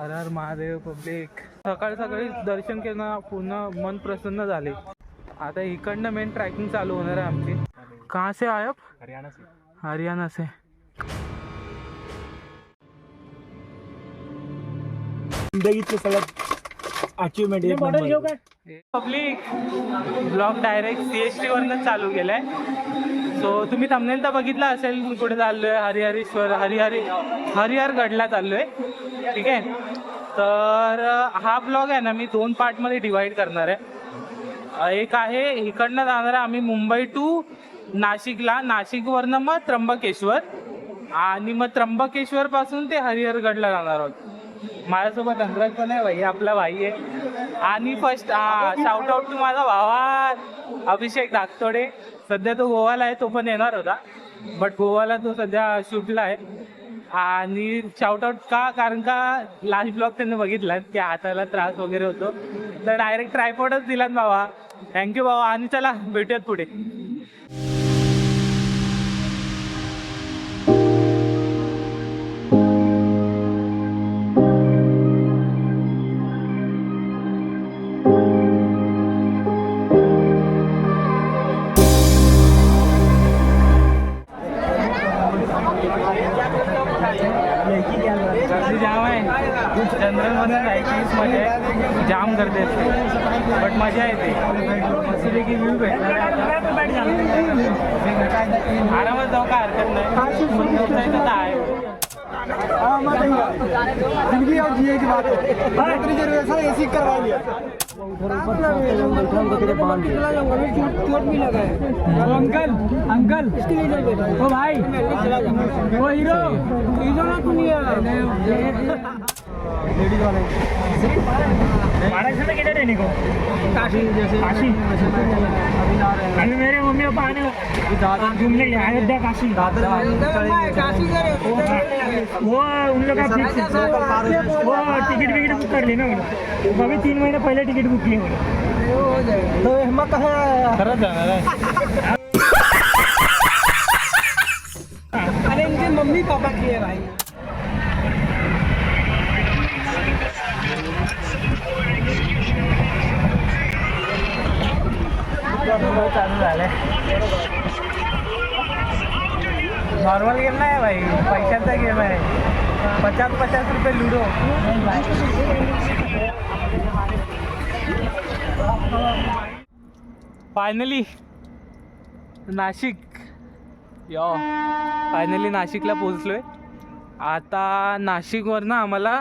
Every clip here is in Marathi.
हर हर महादेव पब्लिक. सकाळी सकाळी दर्शन केलं, पूर्ण मन प्रसन्न झाले. आता इकडनं मेन ट्रॅकिंग चालू होणार आहे आमची. कहाँ से आए आप? हरियाणा से. हरियाणा से. जिंदगीचं सगळं achievement public blog direct CST वरनं चालू केलाय. सो तुम्ही थंबनेल तर बघितला असेल कुठे चाललोय. हरिहरगडला चाललोय. ठीक आहे. तर हा ब्लॉग आहे ना मी 2 पार्टमध्ये डिवाइड करणार आहे. एक आहे इकडनं जाणार आहे आम्ही मुंबई टू नाशिकला, नाशिकवरनं मग त्र्यंबकेश्वर, आणि मग त्र्यंबकेश्वर पासून ते हरिहरगडला जाणार आहोत. माझ्यासोबत अंगराज पण आहे, भाई आपला भाई आहे. आणि फर्स्ट शाउट आउट टू माझा भावा अभिषेक धाकतोडे. सध्या तो गोवाला आहे, तो पण येणार होता बट गोवाला तो सध्या शूटला आहे. आणि शाउट आउट का, कारण का लास्ट ब्लॉग त्यांनी बघितला की हाताला त्रास वगैरे होतो, तर डायरेक्ट ट्रायपॉडच दिलात बाबा. थँक्यू बाबा. आणि चला भेटूयात पुढे. गर्दी जाम आहे. जनरलमध्ये जायची मध्ये जाम गर्दी असते बट मजा येते. मस्तपैकी व्ह्यू भेटणार. आरामात जाऊ, काय हरकत नाही. तर आहे जिंदगी और जिए की बात है. रिजर्वेशन एसी करवा लिया. अंकल अंकल ओ भाई वो हीरो हीरो ना लेडीज वाले महाराष्ट्र में किधर रहने को? काशी. जैसे काशी अभी मेरे मम्मी पापा आने दादा घूमने गए अयोध्या काशी. वो उन लोग का फिक्स वो टिकट बुक कर लेना. अभी 3 महीने पहले टिकट बुक किए. तो हिम्मत है खरंच जाणार आहे. अरे इनके मम्मी पापा की है भाई. चालू झालंय. नॉर्मल गेम नाही भाई, पैशाचा गेम आहे. 50 रुपये लुडो. फायनली नाशिक. फायनली नाशिकला पोहोचलोय. आता नाशिकवरनं आम्हाला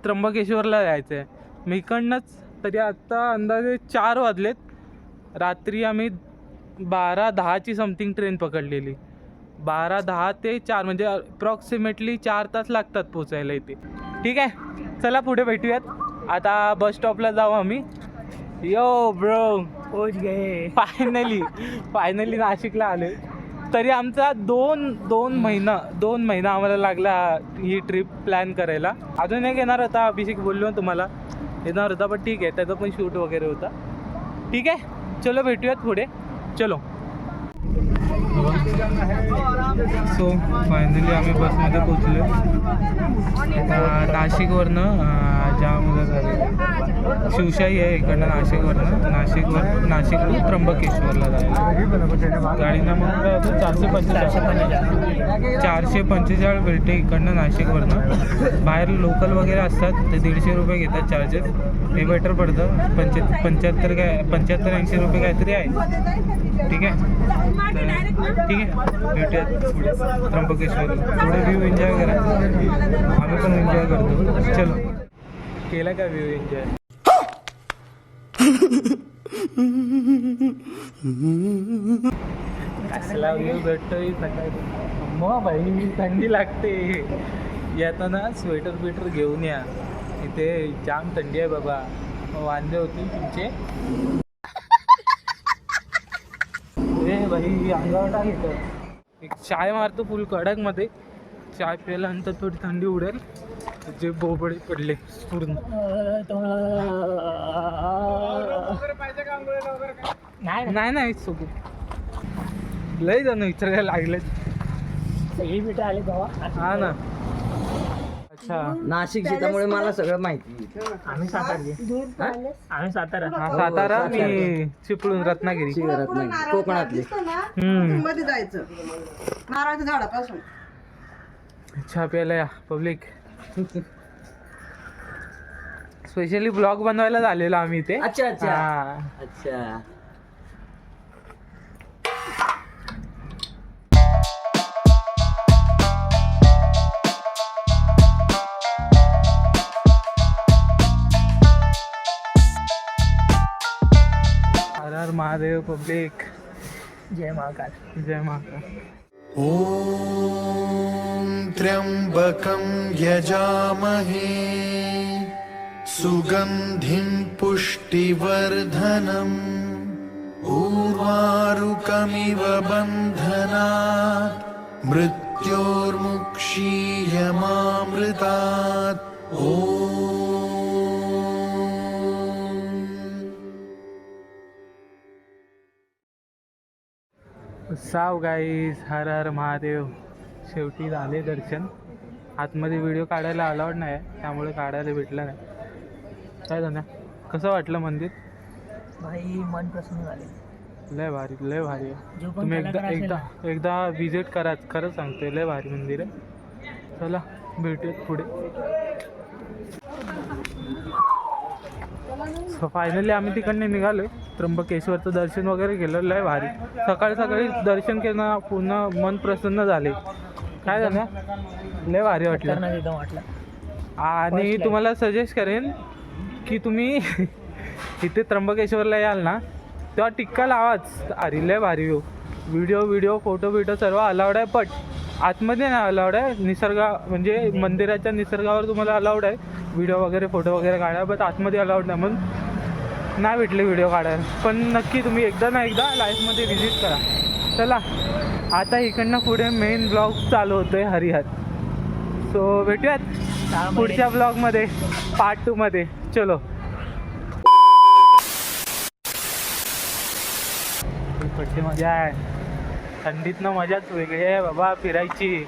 त्र्यंबकेश्वरला जायचं आहे. मी इकडनंच तरी आत्ता अंदाजे 4 वाजलेत. रात्री आम्ही 12:10ची समथिंग ट्रेन पकडलेली. 12:10 ते 4 म्हणजे अप्रॉक्सिमेटली 4 तास लागतात पोचायला इथे. ठीक आहे, चला पुढे भेटूयात. आता बस स्टॉपला जाऊ आम्ही. यो ब्रो पोच गए. फायनली नाशिकला आले. तरी आमचा दोन महिना आम्हाला लागला ही ट्रिप प्लॅन करायला. अजून एक येणार होता, अभिषेक बोललो तुम्हाला येणार होता, पण ठीक आहे त्याचा पण शूट वगैरे होता. ठीक आहे, चलो भेटूयात पुढे. चलो. सो फायनली आम्ही बसमध्ये पोचलो. आता नाशिकवरनं जाम झाले. शिवशाही आहे इकडनं नाशिकवरनं. नाशिक टू त्र्यंबकेश्वरला जायला गाडीनं मग 445 भेटते इकडनं नाशिकवरनं. बाहेर लोकल वगैरे असतात ते 150 रुपये घेतात चार्जेस. हे बेटर पडतं. 75-80 रुपये काहीतरी आहे. ठीक आहे, ठीक आहे भेटूयात पुढे त्र्यंबकेश्वरला. थोडे व्ह्यू एन्जॉय करा, आम्ही पण एन्जॉय करतो. चलो. केला का व्ह्यू एन्जॉय? कसला व्ह्यू भेटतोय सकाळी. मग भाई थंडी लागते. येताना स्वेटर घेऊन या, इथे जाम थंडी आहे बाबा. वांदे होतील तुमचे. भाई अंगावर टाक. एक चाय मारतो फुल कडकमध्ये. चाय प्यायल्यानंतर थोडी थंडी उडेल. जे बोबडे पडले पूर्ण. नाही सोबत लय जण विचारायला लागले. सगळी मिठं आले बाबा. हा ना, अच्छा नाशिकची, त्यामुळे मला सगळं माहिती. आम्ही सातारा हा, सातारा मी चिपळूण रत्नागिरी. रत्नागिरी कोकणातली. मध्ये जायचं नारळाच्या झाडापासून. चहा प्यायला या पब्लिक. स्पेशली ब्लॉग बनवायला झालेलो आम्ही इथे. अच्छा अच्छा हा. अच्छा. हर हर महादेव पब्लिक. जय महाकाल. जय महाकाल. ॐ त्र्यम्बकं यजामहे सुगन्धिं पुष्टिवर्धनम् उर्वारुकमिव बन्धनात् मृत्योर्मुक्षीयमामृतात् ॐ. साव गाईज, हर हर महादेव. शेवटी झाले दर्शन. आतमध्ये व्हिडिओ काढायला अलाउड नाही आहे, त्यामुळे काढायला भेटलं नाही. काय झालं, कसं वाटलं मंदिर? भाई मन प्रसन्न झाले. लय भारी, लय भारी आहे. जो पण तुम्ही कलाकार असेल एकदा ना, एकदा विजिट करा, खरं सांगते लय भारी मंदिर आहे. चला भेटूयात पुढे. सो फायनली आम्ही तिकडनं निघालोय. त्र्यंबकेश्वरचं दर्शन वगैरे केलं, लय भारी. सकाळी सकाळी दर्शन केलं, पुन्हा मन प्रसन्न झाले. काय झालं, लय भारी वाटलं. खतरनाक एकदम वाटलं. आणि तुम्हाला सजेस्ट करेन की तुम्ही इथे त्र्यंबकेश्वरला याल ना, तेव्हा टिक्का लावाच. अरे लय भारी व्हिडिओ फोटो सर्व अलाउड आहे, बट आतमध्ये नाही अलाउड आहे. निसर्ग म्हणजे मंदिराच्या निसर्गावर तुम्हाला अलाउड आहे व्हिडिओ वगैरे फोटो वगैरे काढा, बट आतमध्ये अलाउड नाही, म्हणून नाही भेटले व्हिडिओ काढायला. पण नक्की तुम्ही एकदा ना एकदा लाईफमध्ये व्हिजिट करा. चला आता इकडनं पुढे मेन ब्लॉग चालू होतोय हरिहर. सो भेटूयात पुढच्या ब्लॉगमध्ये, पार्ट 2 मध्ये. चलो. पट्टी मजा आहे, थंडीतनं मजाच वेगळी आहे बाबा फिरायची.